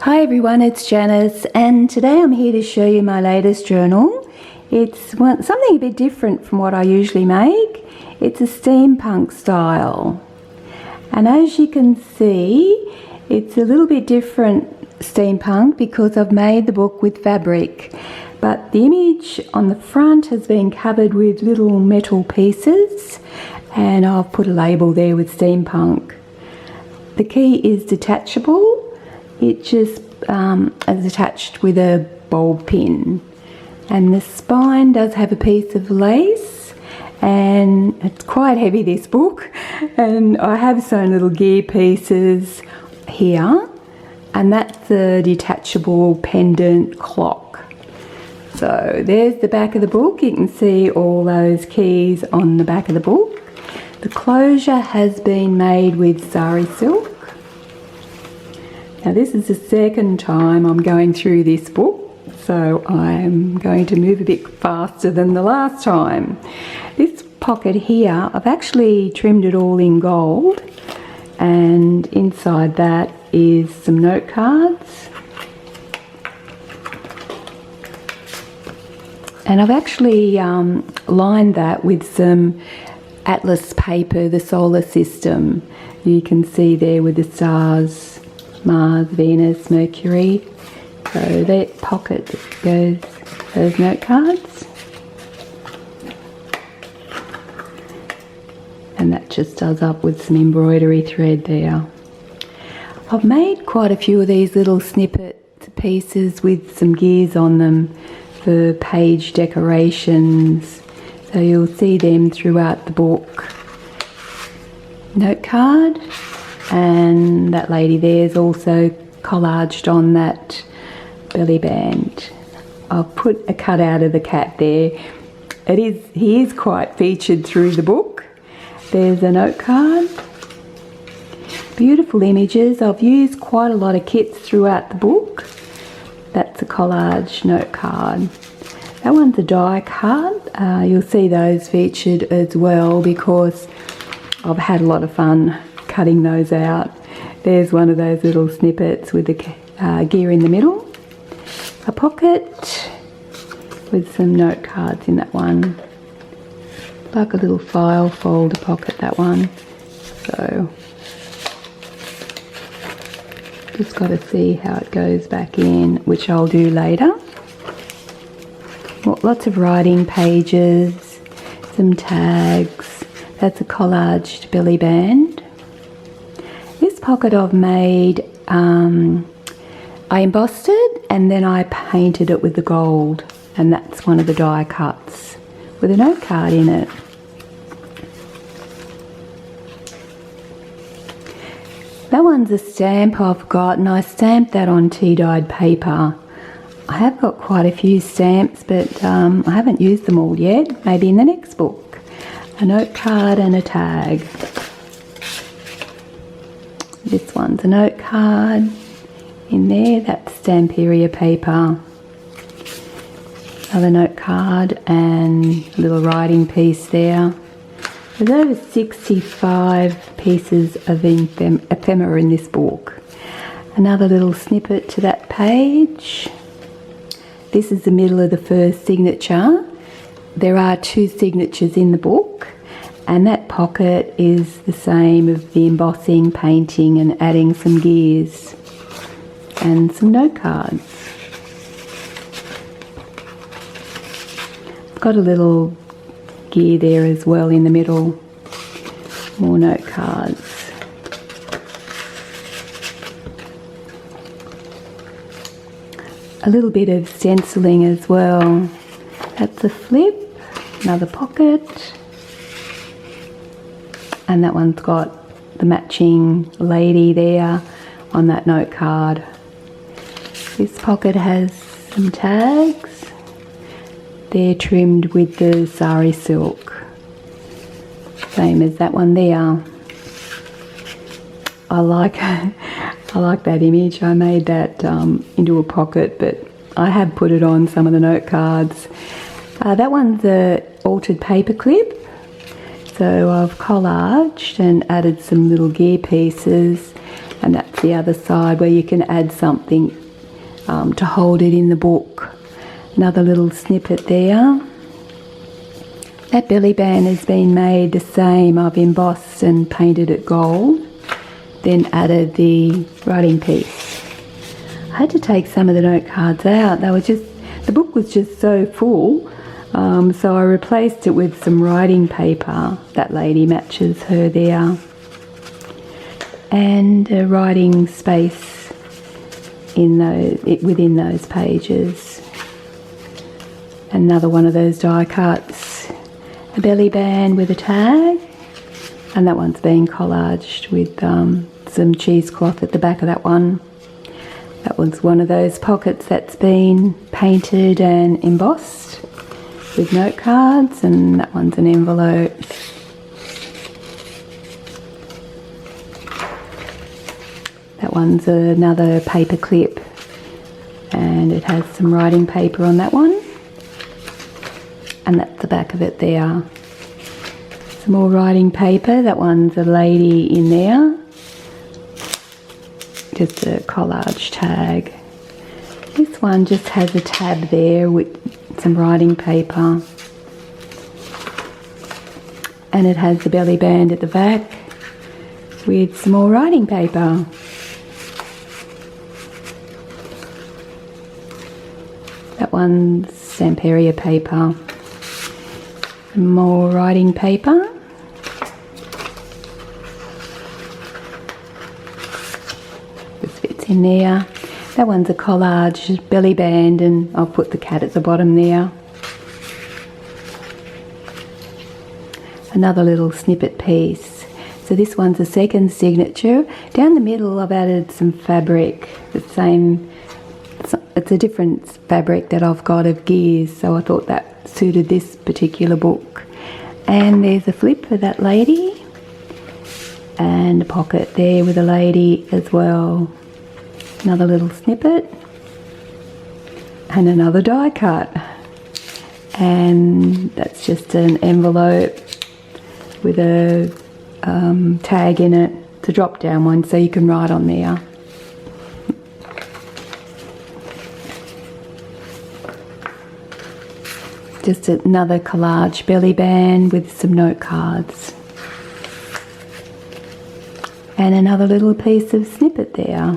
Hi everyone, it's Janice, and today I'm here to show you my latest journal. It's something a bit different from what I usually make. It's a steampunk style, and as you can see, it's a little bit different steampunk because I've made the book with fabric, but the image on the front has been covered with little metal pieces, and I've put a label there with steampunk. The key is detachable. It just is attached with a bulb pin, and the spine does have a piece of lace, and it's quite heavy, this book, and I have sewn little gear pieces here, and that's a detachable pendant clock. So there's the back of the book. You can see all those keys on the back of the book. The closure has been made with sari silk. Now this is the second time I'm going through this book, so I'm going to move a bit faster than the last time. This pocket here, I've actually trimmed it all in gold, and inside that is some note cards. And I've actually lined that with some atlas paper, the solar system. You can see there with the stars, Mars, Venus, Mercury. So that pocket goes those note cards, and that just does up with some embroidery thread there. I've made quite a few of these little snippet pieces with some gears on them for page decorations, so you'll see them throughout the book. Note card, and that lady there is also collaged on that belly band. I've put a cutout of the cat there. He is quite featured through the book. There's a note card. Beautiful images. I've used quite a lot of kits throughout the book. That's a collage note card. That one's a die card. You'll see those featured as well because I've had a lot of fun cutting those out. There's one of those little snippets with the gear in the middle. A pocket with some note cards in that one. Like a little file folder pocket, that one. So just got to see how it goes back in, which I'll do later. Lots of writing pages, some tags. That's a collaged belly band. This pocket I've made, I embossed it and then I painted it with the gold, and that's one of the die cuts with a note card in it. That one's a stamp I've got, and I stamped that on tea-dyed paper. I have got quite a few stamps, but I haven't used them all yet. Maybe in the next book. A note card and a tag. This one's a note card in there, that's Stamperia paper. Another note card and a little writing piece there. There's over 65 pieces of ephemera in this book. Another little snippet to that page. This is the middle of the first signature. There are 2 signatures in the book, and that pocket is the same of the embossing, painting and adding some gears and some note cards. It's got a little gear there as well in the middle. More note cards. A little bit of stenciling as well. That's a flip, another pocket, and that one's got the matching lady there on that note card. This pocket has some tags. They're trimmed with the sari silk, same as that one there. I like that image. I made that into a pocket, but I have put it on some of the note cards. That one's a altered paper clip. So I've collaged and added some little gear pieces, and that's the other side where you can add something to hold it in the book. Another little snippet there. That belly band has been made the same. I've embossed and painted it gold, then added the writing piece. I had to take some of the note cards out. They were just, the book was just so full, so I replaced it with some writing paper. That lady matches her there. And a writing space in within those pages. Another one of those die cuts. A belly band with a tag, and that one's been collaged with some cheesecloth at the back of that one. That one's one of those pockets that's been painted and embossed with note cards, and that one's an envelope. That one's another paper clip, and it has some writing paper on that one. And that's the back of it there. Some more writing paper. That one's a lady in there. Just a collage tag. This one just has a tab there with some writing paper. And it has the belly band at the back with some more writing paper. That one's Samperia paper. More writing paper. This fits in there. That one's a collage belly band, and I'll put the cat at the bottom there. Another little snippet piece. So this one's a second signature. Down the middle I've added some fabric, the same, it's a different fabric that I've got of gears, so I thought that suited this particular book. And there's a flip for that lady, and a pocket there with a lady as well. Another little snippet, and another die cut. And that's just an envelope with a tag in it. It's a drop down one, so you can write on there. Just another collage belly band with some note cards. And another little piece of snippet there.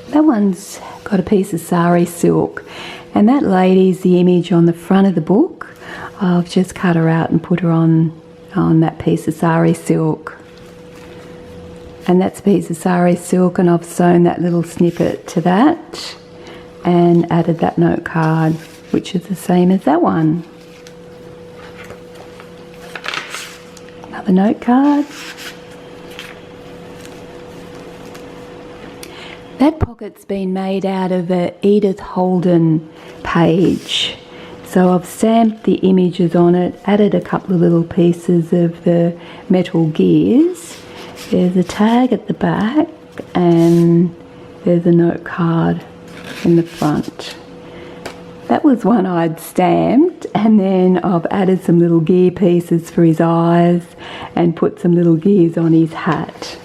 That one's got a piece of sari silk, and that lady's the image on the front of the book. I've just cut her out and put her on that piece of sari silk. And that's a piece of sari silk, and I've sewn that little snippet to that and added that note card, which is the same as that one. Another note card. That pocket's been made out of a Edith Holden page. So I've stamped the images on it, added a couple of little pieces of the metal gears. There's a tag at the back, and there's a note card in the front. That was one I'd stamped, and then I've added some little gear pieces for his eyes and put some little gears on his hat.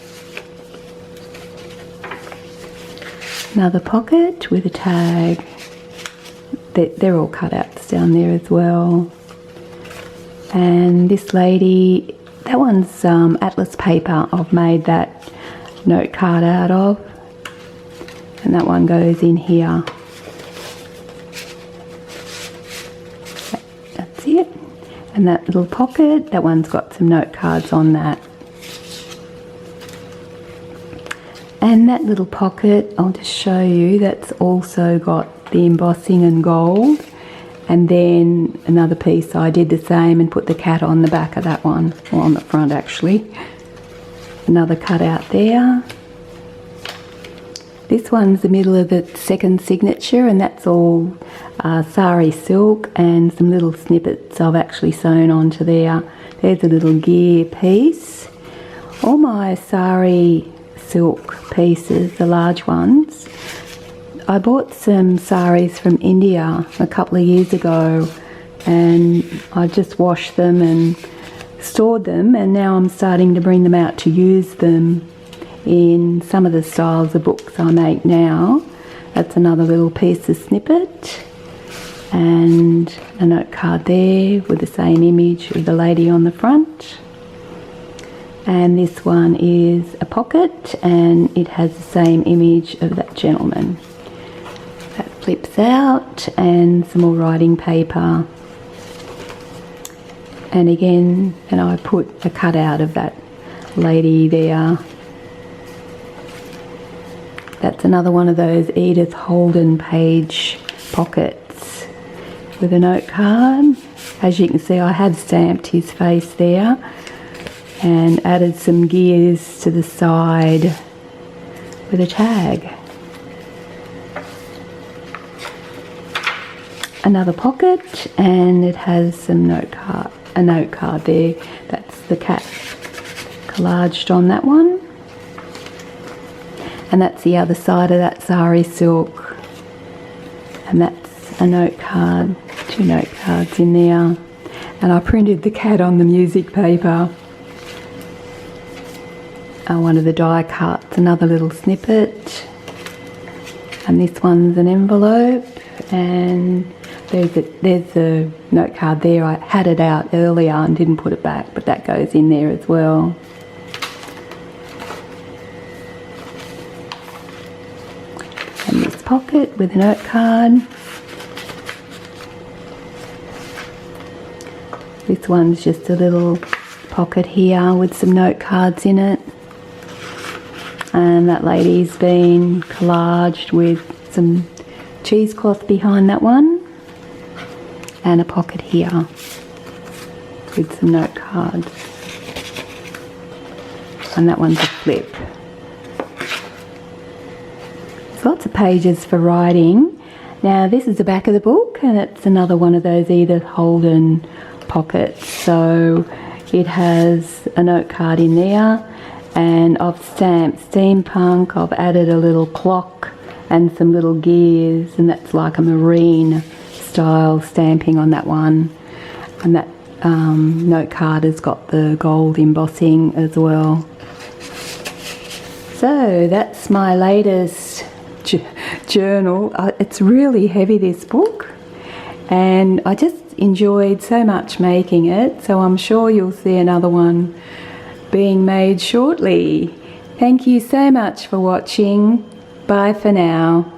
Another pocket with a tag. They're all cutouts down there as well. And this lady, that one's atlas paper I've made that note card out of. And that one goes in here. That's it. And that little pocket, that one's got some note cards on that. And that little pocket, I'll just show you, that's also got the embossing in gold. And then another piece, I did the same and put the cat on the back of that one, or on the front actually. Another cutout there. This one's the middle of the second signature, and that's all sari silk and some little snippets I've actually sewn onto there. There's a little gear piece. All my sari silk pieces, the large ones, I bought some saris from India a couple of years ago, and I just washed them and stored them, and now I'm starting to bring them out to use them in some of the styles of books I make now. That's another little piece of snippet, and a note card there with the same image of the lady on the front. And this one is a pocket, and it has the same image of that gentleman. That flips out, and some more writing paper. And again, and I put a cutout of that lady there. That's another one of those Edith Holden page pockets with a note card. As you can see, I have stamped his face there and added some gears to the side with a tag. Another pocket, and it has some a note card there. That's the cat collaged on that one. And that's the other side of that sari silk. And that's a note card, 2 note cards in there. And I printed the cat on the music paper. One of the die cuts, another little snippet. And this one's an envelope. And there's a note card there. I had it out earlier and didn't put it back, but that goes in there as well. And this pocket with a note card. This one's just a little pocket here with some note cards in it. And that lady's been collaged with some cheesecloth behind that one. And a pocket here with some note cards. And that one's a flip. There's lots of pages for writing. Now this is the back of the book, and it's another one of those Edith Holden pockets. So it has a note card in there, and I've stamped steampunk. I've added a little clock and some little gears, and that's like a marine style stamping on that one. And that note card has got the gold embossing as well. So that's my latest journal. It's really heavy, this book, and I just enjoyed so much making it, so I'm sure you'll see another one being made shortly. Thank you so much for watching. Bye for now.